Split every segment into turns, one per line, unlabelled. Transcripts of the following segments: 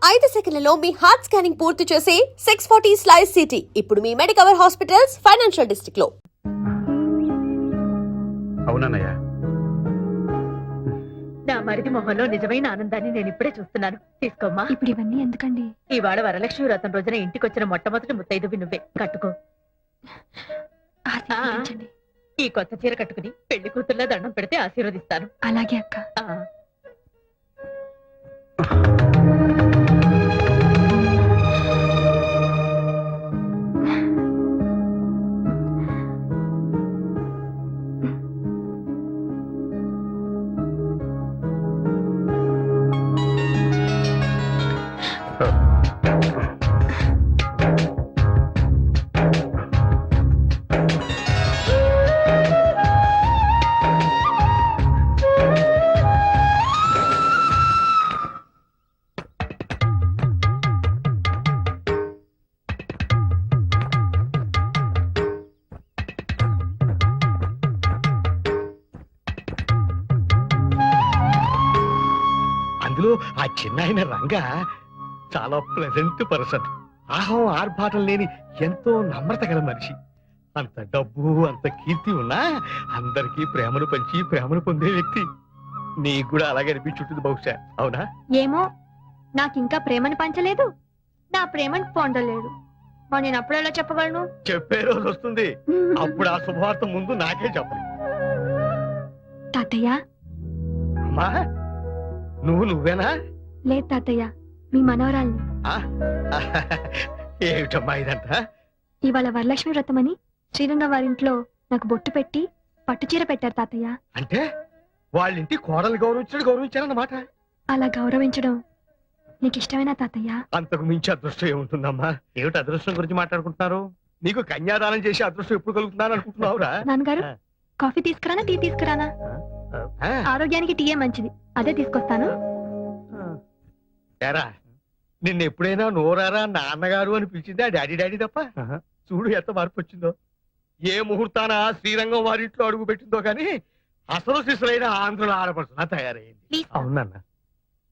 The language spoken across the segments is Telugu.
5 సెకన్లలో మీ హార్ట్ స్కానింగ్ పూర్తి చేసి 640 స్లైస్ సిటీ ఇప్పుడు మీ మెడికవర్ హాస్పిటల్స్ ఫైనాన్షియల్ డిస్ట్రిక్ట్ లో.
అవునన్నయ్య,
నా మరిది మొహంలో నిజమైన ఆనందాన్ని నేను ఇప్పుడే చూస్తున్నాను. తీసుకోమ్మా.
ఇప్పుడు ఇవన్నీ ఎందుకండి?
ఇవాళ వరలక్ష్మి వ్రతం రోజున ఇంటికి వచ్చిన మొట్టమొదటి ముత్తైదువి నువ్వే. కట్టుకో.
ఆశీర్వదించండి.
ఈ కొత్త చీర కట్టుకుని పెళ్లి కూతుర్లా దండం పెడితే ఆశీర్వదిస్తాను.
అలాగే అక్క.
అందులో ఆ చిన్న ఆయన రంగా చాలా ప్లెజెంట్ పర్సన్. ఆహం ఆర్భాటం లేని ఎంతో నమ్రత గల మనిషి. అంత డబ్బు అంత కీర్తి ఉన్నా అందరికీ ప్రేమను పంచి ప్రేమను పొందే వ్యక్తి. నీకు కూడా అలాగే అనిపించుంటుంది బహుశా, అవునా?
ఏమో, నాకింకా ప్రేమని పంచలేదు, నా ప్రేమని పొందలేదు. మరి నేను అప్పుడు ఎలా చెప్పగలను?
చెప్పే రోజు వస్తుంది, అప్పుడు ఆ శుభవార్త ముందు నాకే చెప్పాలి.
తాతయ్య.
అమ్మా, నువ్వేనా?
లేదు తాతయ్య, మీ మనవరాల్ని.
ఏమిటమ్మా ఇదంతా?
ఇవాళ వరలక్ష్మి వ్రతం అని శ్రీరంగ వారింట్లో నాకు బొట్టు పెట్టి పట్టుచీర పెట్టారు తాతయ్య.
అంటే వాళ్ళింటి కోడలు గౌరవించారన్నమాట.
అలా గౌరవించడం నీకు ఇష్టమేనా తాతయ్య?
అంతకు మించి అదృష్టం ఏముంటుందమ్మా? ఏమిటి అదృష్టం గురించి మాట్లాడుకుంటున్నారు? నీకు కన్యాదానం చేసి అదృష్టం ఎప్పుడు కలుగుతున్నాను అనుకుంటున్నావురా?
నాన్నగారు, కాఫీ తీసుకురానా టీ తీసుకురానా? ఆరోగ్యానికి టీయే మంచిది, అదే తీసుకొస్తాను.
ఏరా, నిన్న ఎప్పుడైనా నోరారా నాన్నగారు అని పిలిచిందా డాడీ డాడీ తప్ప? చూడు ఎంత మార్పు వచ్చిందో. ఏ ముహూర్తాన శ్రీరంగం వారింట్లో అడుగు పెట్టిందో కానీ అసలు శిశులైన ఆంధ్రుల ఆడపడుతున్నా తయారైంది. అవునన్నా,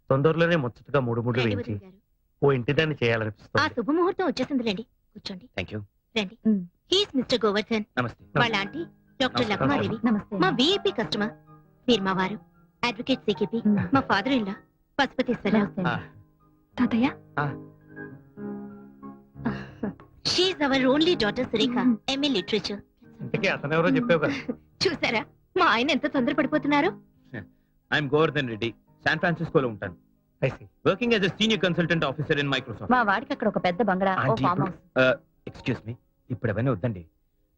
తొందరలోనే ముచ్చటగా మూడు వేయించి ఓ ఇంటి దాన్ని చేయాలనిపిస్తుంది.
ఆ శుభముహూర్తం వచ్చేసిందిలేండి, కూర్చోండి.
థాంక్యూ.
రండి. He's mister Govardhan.
నమస్తే.
వాళ్ళ ఆంటీ డాక్టర్ లక్మాదేవి.
నమస్తే.
మా విఐపి కస్టమర్. మీరు మా వారు అడ్వకేట్ సికిపి. మా ఫాదర్ ఇన్ లా పశుపతీశ్వరరావు.
తాతయ్య.
She's our only daughter Surekha, MA literature.
ఇంతకీ అతను ఎవరో చెప్పావు కదా.
చూసారా మా ఆయన ఎంత తొందరపడిపోతున్నారు?
I'm Govardhan Reddy, San Francisco లో ఉంటాను.
I see.
Working as a senior consultant officer in Microsoft.
మా వాడికి అక్కడ ఒక పెద్ద బంగళా, ఓ
aunty,
farm house.
Excuse me, ఇప్పుడు అవన్నీ వద్దండి.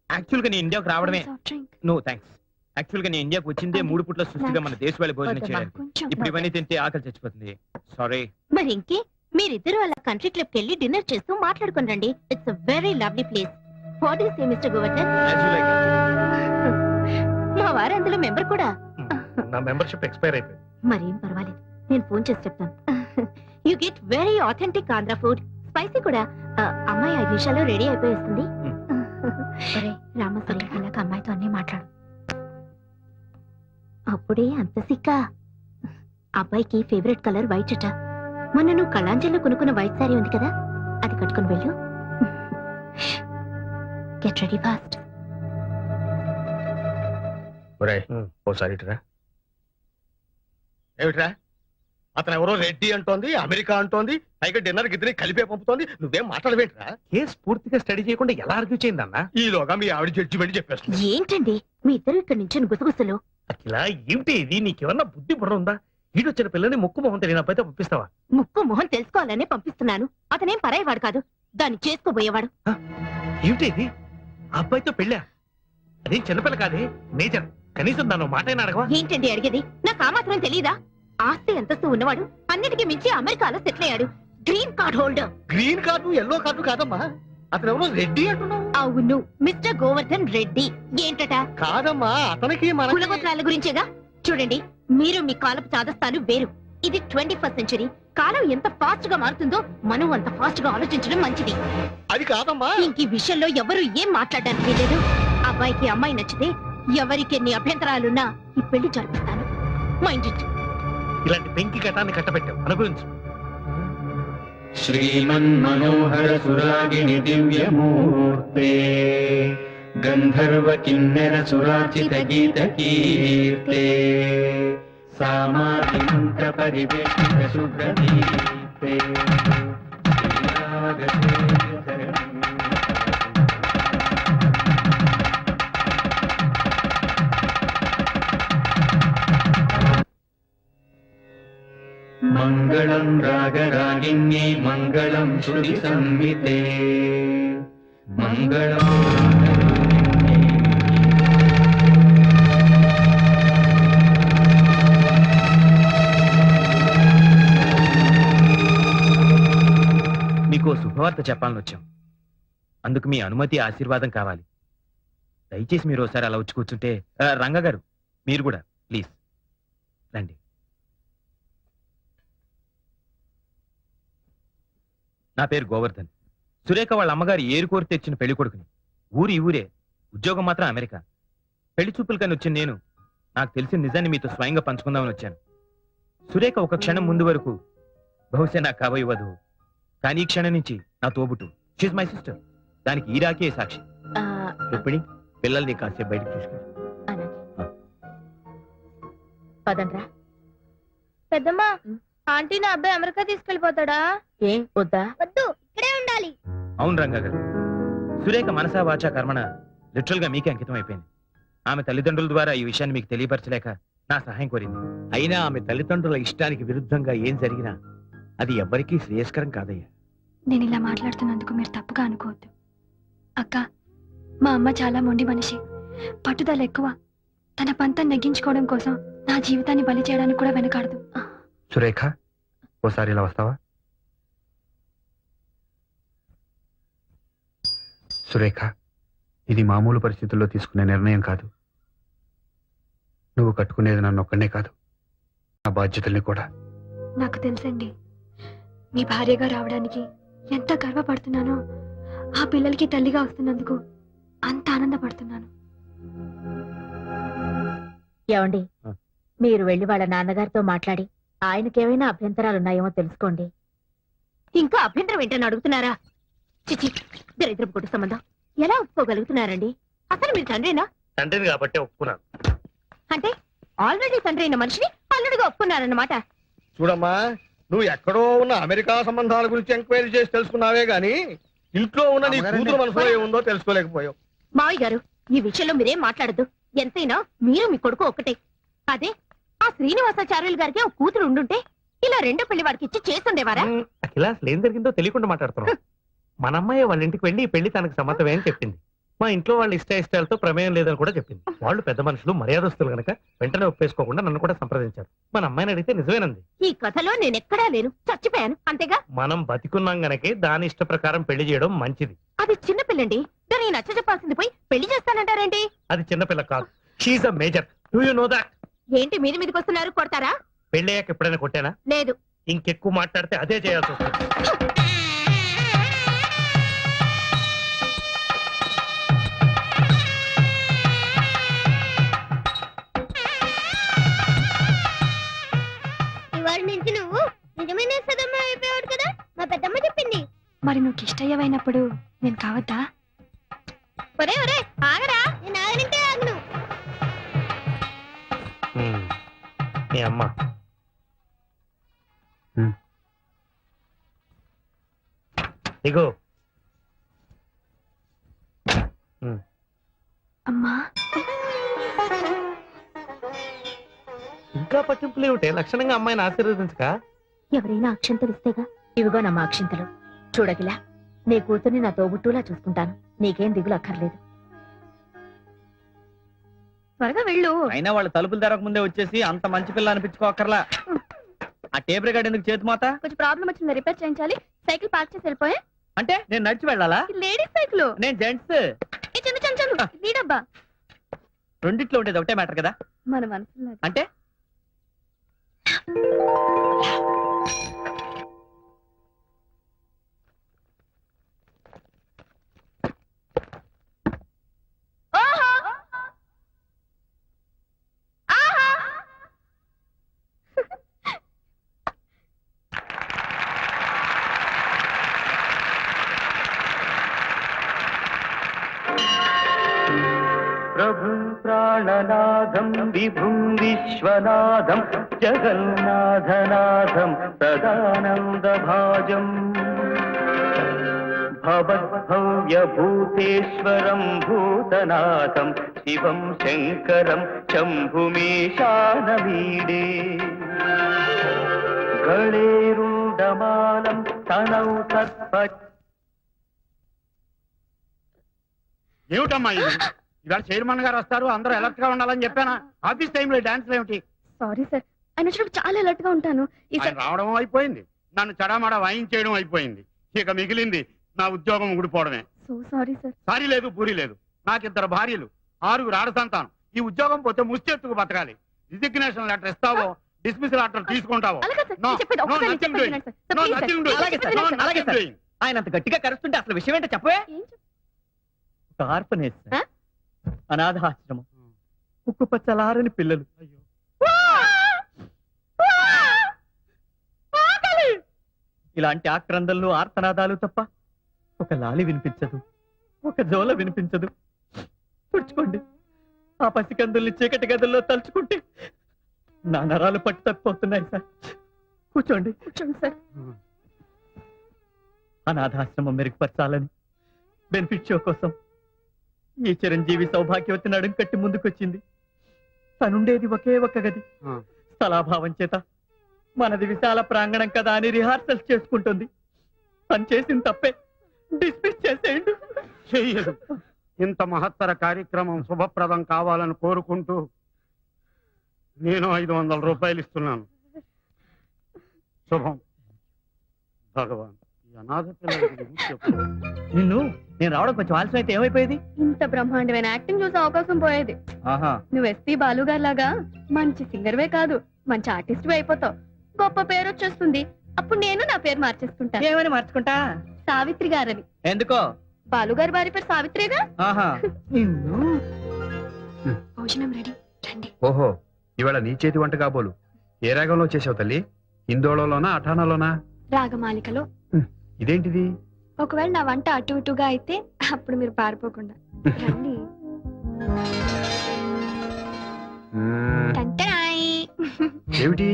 యాక్చువల్ గా నేను ఇండియాకు రావడమే.
Soft drink.
No thanks. యాక్చువల్ గా నేను ఇండియాకు వచ్చిందే 3 పూట్ల సుష్టిగా మన దేశవాళీ భోజనం
వద్దమ్మా.
చేయడానికి.
కొంచెం.
ఇప్పుడు ఇవన్నీ తింటే ఆకలి చచ్చిపోతుంది. సారీ.
మరి ఇంకే మీరిద్దరూ అలా కంట్రీ క్లబ్ కి వెళ్ళి డిన్నర్ చేస్తూ మాట్లాడుకుని రండి. It's a very lovely place. What is a mister Govardhan? మా వారు అందులో మెంబర్ కూడా.
నా మెంబర్షిప్ ఎక్స్పైర్ అయిపోయింది.
మరేం పర్వాలేదు, నేను ఫోన్ చేసి చెప్తాను. You get very authentic Andhra food, spicy కూడా. అమ్మాయి 5 నిమిషాల్లో రెడీ అయిపోయేస్తుంది. రామసరి ఇలాగ అమ్మాయితో అన్నీ మాట్లాడు. అప్పుడే అంత సిక్క? అబ్బాయికి ఫేవరెట్ కలర్ వైట్ అట. మొన్న నువ్వు కళాంజలిలో కొనుక్కున్న వైట్ సారీ ఉంది కదా, అది కట్టుకుని వెళ్ళు. Get ready fast.
ఓసారి ఇటురా. ఏమిట్రా, అతను ఎవరో రెడ్డి అంటోంది, అమెరికా అంటోంది, పైగా డిన్నర్ గిద్దరి కలిపే పంపుతోంది. నువ్వేం మాట్లాడవేంట్రా? కేసు పూర్తిగా స్టడీ చేయకుండా ఎలా ఆర్గ్యూ చేయిందన్నా? ఈలోగా మీ ఆవిడ జడ్జిమెంట్ చెప్పేస్తుంది.
ఏంటండి మీ ఇద్దరు ఇక్కడ నుంచి గుసగుసలు?
అఖిల, ఏమిటి ఇది? నీకేమన్నా బుద్ధి బుర్ర ఉందా? ఈడొచ్చిన పిల్లని ముక్కు మొహం తెలియనప్పైతే పంపిస్తావా?
ముక్కు మొహం తెలుసుకోవాలనే పంపిస్తున్నాను. అతనేం పరాయివాడు కాదు, దాన్ని చేసుకోబోయేవాడు.
ఏమిటి ఇది? ఆ అబ్బాయితో పెళ్ళా? అదేం చిన్నపిల్ల కాదే, నేచర్. కనీసం దాన్ని మాటైనా అడగవా?
ఏంటండి అడిగేది? నాకు ఆ మాత్రం తెలీదా? ఆస్తి అంతస్తు ఉన్నవాడు, అన్నిటికీ మించి అమెరికాలో సెటిల్ అయ్యాడు. Green card holder.
Green card yellow card కాదమ్మా, అతను ఎవరో రెడ్డి అంటున్నావు.
అవును, మిస్టర్ గోవర్ధన్ రెడ్డి. ఏంటట?
కాదమ్మా, అతనికి మన
కులగోత్రాల గురించేగా. చూడండి, మీరు మీ కాలపు చాదస్తాను వేరు. ఇది 21st సెంచరీ. కాలం ఎంత ఫాస్ట్ గా మారుతుందో మనం అంత ఫాస్ట్ గా ఆలోచించడం మంచిది.
అది కాదమ్మా.
ఇంక ఈ విషయంలో ఎవరు ఏం మాట్లాడడానికి లేదు. అబ్బాయికి అమ్మాయి నచ్చితే ఎవరికి ఎన్ని అభ్యంతరాలున్నా ఈ పెళ్లి జరిపిస్తాను. Mind it.
ఇలాంటి పెంకి ఘటాన్ని కట్టబెట్టావు అనుభవించు.
श्रीमन्मनोहर सुरागिणि दिव्यमूर्ते गन्धर्व किन्नर सुराचित गीत कीर्ते सामाधि मंत्र परिवेष्टित सुप्रदीप्ते मंगलम रागरागिन्ये मंगलम श्रुति संहिते मंगलम
మీకు ఓ శుభవార్త చెప్పాలని వచ్చాం. అందుకు మీ అనుమతి ఆశీర్వాదం కావాలి. దయచేసి మీరు ఒకసారి అలా వచ్చి కూర్చుంటే. రంగ గారు మీరు కూడా ప్లీజ్ రండి. నా పేరు గోవర్ధన్. సురేఖ వాళ్ళ అమ్మగారు ఏరు కోరి తెచ్చిన పెళ్లి కొడుకుని. ఊరి ఊరే, ఉద్యోగం మాత్రం అమెరికా. పెళ్లి చూపులు కని వచ్చిన నేను నాకు తెలిసిన నిజాన్ని మీతో స్వయంగా పంచుకుందామని వచ్చాను. సురేఖ ఒక క్షణం ముందు వరకు బహుశా నాకు కాబోయే వధువు, కానీ ఈ క్షణం నుంచి నా తోబుట్టు. She's my sister. దానికి ఈ రాకే సాక్షి. రుక్మిణి, పిల్లల్ని కాసేపు బయటకు తీసుకెళ్ళి.
పదండ్రా.
పెద్దమ్మా, ఆంటీ నా అబ్బాయి అమెరికా తీసుకెళ్లిపోతాడా?
ఏం వద్దా?
వద్దు, ఇక్కడే ఉండాలి.
అవును రంగా గారు, సురేఖ మనసా వాచా కర్మణ లిటరల్ గా మీకే అంకితం అయిపోయింది. ఆమె తల్లిదండ్రుల ద్వారా ఈ విషయాన్ని మీకు తెలియపరచలేక నా సహాయం కోరింది.
అయినా ఆమె తల్లిదండ్రుల ఇష్టానికి విరుద్ధంగా ఏం జరిగినా అది ఎవ్వరికీ శ్రేయస్కరం కాదయ్యా.
నేను ఇలా మాట్లాడుతున్నందుకు మీరు తప్పుగా అనుకోవద్దు. అక్క, మా అమ్మ చాలా మొండి మనిషి, పట్టుదల ఎక్కువ. తన పంతం నెగ్గించుకోవడం కోసం నా జీవితాన్ని బలి చేయడానికి కూడా వెనకాడదు.
సురేఖ, ఓసారి ఇలా వస్తావా? సురేఖ, ఇది మామూలు పరిస్థితుల్లో తీసుకునే నిర్ణయం కాదు. నువ్వు కట్టుకునేది నన్ను ఒక్కనే కాదు, నా బాధ్యతల్ని కూడా.
నాకు తెలుసండి, మీ భార్యగా రావడానికి ఎంత గర్వపడుతున్నానో, ఆ పిల్లలకి తల్లిగా వస్తున్నందుకు అంత ఆనందపడుతున్నాను.
ఏమండి, మీరు వెళ్ళి వాళ్ళ నాన్నగారితో మాట్లాడి ఆయనకేమైనా అభ్యంతరాలున్నాయేమో తెలుసుకోండి.
ఇంకా అభ్యంతరం ఏంటని అడుగుతున్నారా? చిచి, దరిద్రపు కొట్టు సంబంధం ఎలా ఒప్పుకోగలుగుతున్నారండి? అసలు మీరు తండ్రేనా?
తండ్రిని కాబట్టి ఒప్పుకున్నాను.
అంటే ఆల్రెడీ తండ్రి అయిన మనిషిని అల్లుడిగా ఒప్పుకున్నారన్నమాట.
చూడమ్మా, నువ్వు ఎక్కడో ఉన్న అమెరికా సంబంధాల గురించి ఎంక్వైరీ చేసి తెలుసుకున్నావే గాని ఇంట్లో ఉన్న నీ కూతురు మనసులో ఏముందో తెలుసుకోలేకపోయావు.
మావయ్య గారు, ఈ విషయంలో మీరేం మాట్లాడద్దు. ఎంతైనా మీరు మీ కొడుకు ఒక్కటే. అదే ఆ శ్రీనివాసాచార్యులు గారికి ఒక కూతురు ఉండుంటే ఇలా రెండో పెళ్లి వాడికి ఇచ్చి చేస్తుండేవారా?
అఖిల, అసలు ఏం జరిగిందో తెలియకుండా మాట్లాడుతున్నాం. మన అమ్మాయి వాళ్ళ ఇంటికి వెళ్ళి ఈ పెళ్లి తనకు సమ్మతమే అని చెప్పింది. మా ఇంట్లో వాళ్ళ ఇష్టాలతో ప్రమేయం లేదని కూడా చెప్పింది. వాళ్ళు పెద్ద మనుషులు, మర్యాదస్తులు గనక వెంటనే ఒప్పేసుకోకుండా నన్ను కూడా సంప్రదించారు. మన అమ్మాయిని అడిగితే నిజమేనంది.
ఈ కథలో నేనెక్కడా లేను, చచ్చిపోయాను అంతేగా.
మనం బతికున్నాం గనకే దాని ఇష్ట ప్రకారం పెళ్లి చేయడం మంచిది.
అది చిన్న పిల్లండి, దాన్ని నచ్చ చెప్పాల్సింది పోయి పెళ్లి చేస్తానంటారేంటి?
అది చిన్నపిల్ల కాదు, she a major. Do you know that?
ఏంటి మీది మీదకి వస్తున్నారు? కొడతారా?
పెళ్ళయ్యాక ఎప్పుడైనా కొట్టానా?
లేదు.
ఇంకెక్కువ మాట్లాడితే అదే చేయాల్సి వస్తుంది.
ఇవాళ నుంచి నువ్వు నిజమైన సదమ్మ అయిపోయాడు కదా, మా పెద్దమ్మ చెప్పింది.
మరి నువ్వు కిష్టయ్యవైనప్పుడు నేను కావద్దా?
ఒరే ఒరే, ఆగరా, నేను ఆగనంటే ఆగను.
మీ అమ్మ ఇగో.
అమ్మా,
ఇంకా పట్టింపులు ఏమిటే? లక్షణంగా అమ్మాయిని ఆశీర్వదించక.
ఎవరైనా అక్షంతలు ఇస్తేగా.
ఇవిగో నమ్మ అక్షింతలు. చూడగిలా, నీ కూతుర్ని నా తోబుట్టులా చూసుకుంటాను. నీకేం దిగులు అక్కర్లేదు.
త్వరగా వెళ్ళు.
అయినా వాళ్ళ తలుపులు తెరక ముందే వచ్చేసి అంత మంచి పిల్ల అనిపించుకోకర్లా. ఆ టేప్ రికార్డ్ ఎందుకు చేతి మాత?
కొంచెం ప్రాబ్లం వచ్చింది, రిపేర్ చేయించాలి. సైకిల్ పార్క్ చేసి వెళ్ళిపోయా.
అంటే నేను నడిచి వెళ్ళాలా?
Ladies cycle.
నేను జెంట్స్.
చందు చందు చందు, లీడబ్బా.
రెండిట్లో ఉండేది ఒకటే మ్యాటర్ కదా.
మన మనసులో
అంటే
ప్రభుం ప్రాణనాథం విభుం విశ్వనాథం జగన్నాథనాథం సదానందభాజం భవద్భవ్యభూతేశ్వరం భూతనాథం శివం శంకరం శంభుమీశానమీడే గళేరుండమాలం తనౌ సత్ప.
ఏమిటమ్మా ఇది? ఇవాళ చైర్మన్ గారు వస్తారు, అందరూ అలర్ట్ గా ఉండాలని చెప్పానా? ఆఫీస్ టైంలో డాన్స్ ఏమిటి?
సారీ సార్, ఆయన వచ్చినప్పుడు చాలా అలర్ట్ గా ఉంటాను.
ఆయన రావడం అయిపోయింది, నన్ను చడామడా వాయించేయడం అయిపోయింది. ఇక మిగిలింది నా ఉద్యోగం ఊడిపోవడమే.
So sorry sir.
సారీ లేదు, పూరి లేదు. నాకిద్దరు భార్యలు, 6 ఆడ సంతానం. ఈ ఉద్యోగం పోతే ముష్టెత్తుకు బతకాలి. రిజిగ్నేషన్ లెటర్ ఇస్తావో, డిస్మిస్ లెటర్ తీసుకుంటావో? No, no, nothing doing. No, nothing doing. No, nothing doing.
ఆయన అంత గట్టిగా కరుస్తుంటే అసలు విషయం ఏంటో చెప్పవే. ఆర్ఫనేజ్, అనాథాశ్రమం, ఉక్కు పచ్చలారని పిల్లలు. ఇలాంటి ఆక్రందనలు, ఆర్తనాదాలు తప్ప ఒక లాలి వినిపించదు, ఒక జోల వినిపించదు. తుడుచుకోండి. ఆ పసికందుల్ని చీకటి గదుల్లో తలుచుకుంటే నా నరాలు పట్టు తప్పిపోతున్నాయి సార్. కూర్చోండి.
కూర్చోండి సార్.
అనాథాశ్రమం మెరుగుపరచాలని బెనిఫిట్ షో కోసం ఈ చిరంజీవి సౌభాగ్యవతి నడుం కట్టి ముందుకొచ్చింది. తనుండేది ఒకే ఒక్క గది. స్థలాభావం చేత మనది విశాల ప్రాంగణం కదా అని రిహార్సల్స్ చేసుకుంటుంది. తను చేసిన తప్పే, డిస్మిస్ చేసేయండి.
చెయ్యదు. ఇంత మహత్తర కార్యక్రమం శుభప్రదం కావాలని కోరుకుంటూ నేను 500 రూపాయలు ఇస్తున్నాను. శుభం. భగవాన్, ఈ అనాథ పిల్లలకి నువ్వు చెప్పు.
నిన్ను నేను రావడం కొంచెం ఆలస్యం అయితే ఏమైపోయేది?
ఇంత బ్రహ్మాండమైన యాక్టింగ్ చూసే అవకాశం పోయేది.
ఆహా,
నువ్వు ఎస్పీ బాలు గారి లాగా మంచి సింగర్వే కాదు, మంచి ఆర్టిస్ట్ అయిపోతావు. గొప్ప పేరు వచ్చేస్తుంది. అప్పుడు నేను నా పేరు మార్చేసుకుంటాను.
ఏమని మార్చుకుంటా?
సావిత్రి గారని.
ఎందుకో?
బాలు గారి భార్య పేరు సావిత్రిగా.
ఆహా, నిన్ను.
భోజనం రెడీ, రండి.
ఓహో, ఇవాళ నీ చేతి వంట కాబోలు. ఏ రాగంలో చేసావు తల్లి? ఇందోళలోనా, అఠానాలోనా?
రాగమాలికలో.
ఇదేంటిది?
ఒకవేళ నా వంట అటు ఇటుగా అయితే అప్పుడు మీరు పారిపోకుండా రండి. టంటరాయ్.
ఏమిటి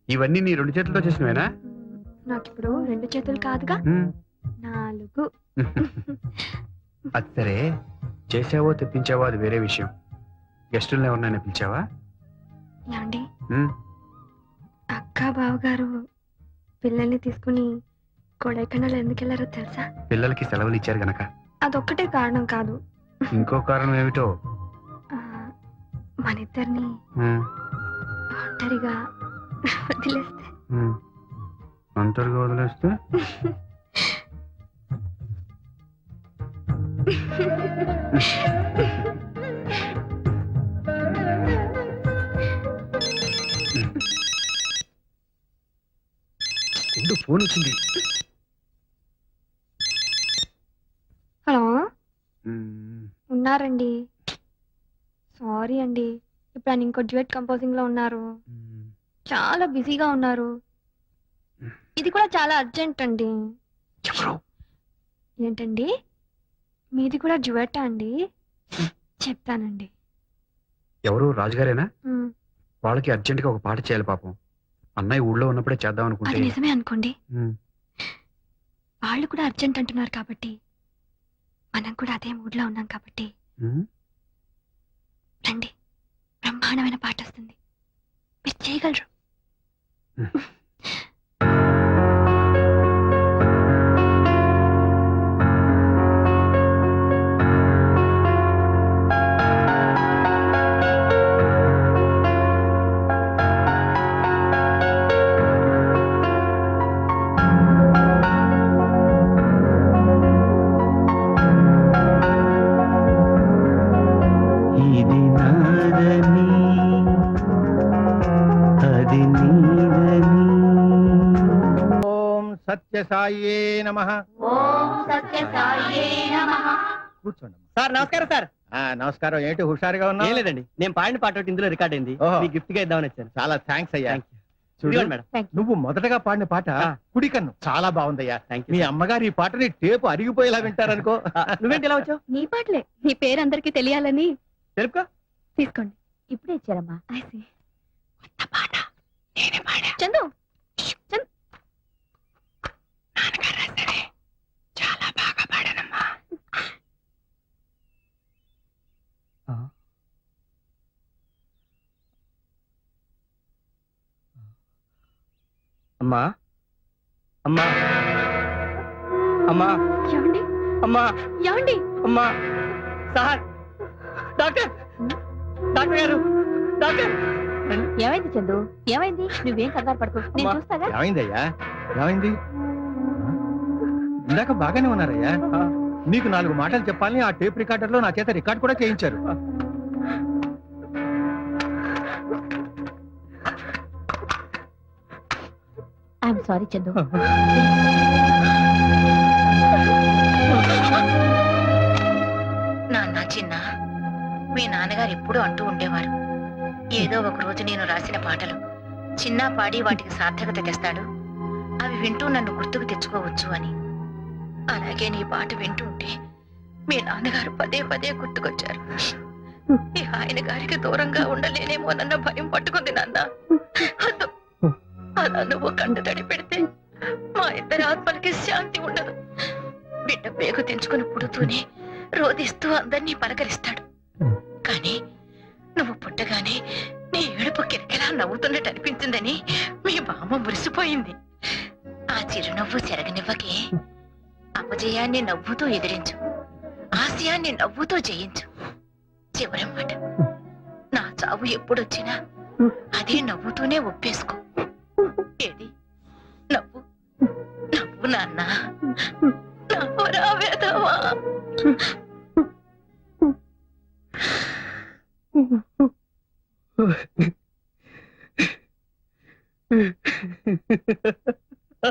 ఇవన్నీ నీ 2 చేతులతో చేసినవేనా?
నాకిప్పుడు 2 చేతులు కాదుగా, 4.
అది సరే, చేసావో తెప్పించావో అది వేరే విషయం. గెస్టులను ఎవరినైనా పిలిచావా?
ఏమండి,
ఉమ్,
అక్క బావగారు పిల్లల్ని తీసుకుని కొడైకెనాల్ ఎందుకు వెళ్ళారో తెలుసా?
పిల్లలకి సెలవులు ఇచ్చారు గనక.
అదొక్కటే కారణం కాదు.
ఇంకో కారణం ఏమిటో?
ఆ, మనిద్దరిని
ఉమ్,
ఒంటరిగా వదిలేస్తే.
ఉమ్. ఒంటరిగా వదిలేస్తే? ఫోన్ వచ్చింది.
హలో,
ఉమ్,
ఉన్నారండి? సారీ అండి, ఇప్పుడు ఆయన ఇంకో డ్యూయట్ కంపోజింగ్ లో ఉన్నారు.
ఉమ్.
చాలా బిజీగా ఉన్నారు. ఇది కూడా చాలా అర్జెంట్ అండి.
ఎవరు?
ఏంటండి, మీది కూడా డ్యూయట్ అండి? చెప్తానండి.
ఎవరు? రాజుగారేనా?
ఉమ్,
వాళ్ళకి అర్జెంట్ గా ఒక పాట చేయాలి పాపం. అన్నయ్య ఊళ్ళో ఉన్నప్పుడే చేద్దాం
అది
అనుకుంటే.
నిజమే అనుకోండి.
ఉమ్,
వాళ్ళు కూడా అర్జెంట్ అంటున్నారు కాబట్టి మనం కూడా అదే మూడ్ లో ఉన్నాం కాబట్టి
ఉమ్.
రండి, బ్రహ్మాండమైన పాట వస్తుంది, మీరు చేయగలరు.
ఇది నాదని అది నీదని.
ఓం సత్యసాయే నమః.
ఓం సత్యసాయే నమః.
కూర్చోండి.
సార్ నమస్కారం సార్.
నమస్కారం. ఏంటి హుషారుగా ఉన్నా?
ఏం లేదండి, నేను పాడిన పాట ఒకటి ఇందులో రికార్డ్ అయింది.
ఓహో.
మీ గిఫ్ట్ గా ఇద్దామని వచ్చాను.
చాలా థ్యాంక్స్ అయ్యా.
Thank you.
చూడు,
ఇదిగోండి మేడం.
నువ్వు మొదటగా పాడిన పాట
ఆ.
కుడి కన్ను చాలా బాగుందయ్యా.
Thank
me
you.
అమ్మగారు ఈ పాటని టేపు అరిగిపోయేలా వింటారనుకో.
నువ్వేంటి ఇలా వచ్చావు?
నీ పాటలే, నీ పేరు అందరికి తెలియాలని.
తెలుపుకో.
తీసుకోండి.
ఇప్పుడే ఇచ్చారమ్మా.
I see.
చందు
అమ్మా అమ్మా అమ్మా
ఏమండి
అమ్మా
ఏమండి
అమ్మా సార్ డాక్టర్ డాక్టర్ గారు డాక్టర్
ఏమైంది చందు? ఏమైంది? నువ్వేం కంగారు పడుకో, నేను
అమ్మా.
చూస్తాగా.
ఏమైందయ్యా ఏమైంది ఇందాక బాగానే ఉన్నారయ్యా మీకు 4 మాటలు చెప్పాలని ఆ టేప్ రికార్డర్ లో నా చేత రికార్డ్ కూడా చేయించారు.
I'm sorry Chandu.
నాన్న చిన్న మీ నాన్నగారు ఎప్పుడూ అంటూ ఉండేవారు, ఏదో ఒక రోజు నేను రాసిన పాటలు చిన్న పాడి వాటికి సార్థకత తెస్తాడు, అవి వింటూ నన్ను గుర్తుకు తెచ్చుకోవచ్చు అని. అలాగే నీ పాట వింటూ ఉంటే మీ నాన్నగారు పదే పదే గుర్తుకొచ్చారు. ఈ ఆయన గారికి దూరంగా ఉండలేనేమోనన్న భయం పట్టుకుంది నాన్న. అదో, అలా నువ్వు కంట తడి పెడితే మా ఇద్దరి ఆత్మలకి శాంతి ఉండదు. బిడ్డ పేగు తెంచుకుని పుడుతూనే రోదిస్తూ అందరినీ పలకరిస్తాడు. కానీ నువ్వు పుట్టగానే నీ ఏడుపు కిరకిలా నవ్వుతున్నట్టు అనిపించిందని మీ బామ్మ మురిసిపోయింది. ఆ చిరునవ్వు చెరగనివ్వకే. అపజయాన్ని నవ్వుతూ ఎదిరించు, ఆశయాన్ని నవ్వుతూ జయించు. చివరి మాట, నా చావు ఎప్పుడొచ్చినా అదే నవ్వుతూనే ఒప్పేసుకో. ఏది నవ్వు నవ్వు నాన్న, నవ్వురా వేదవా.
Hmm.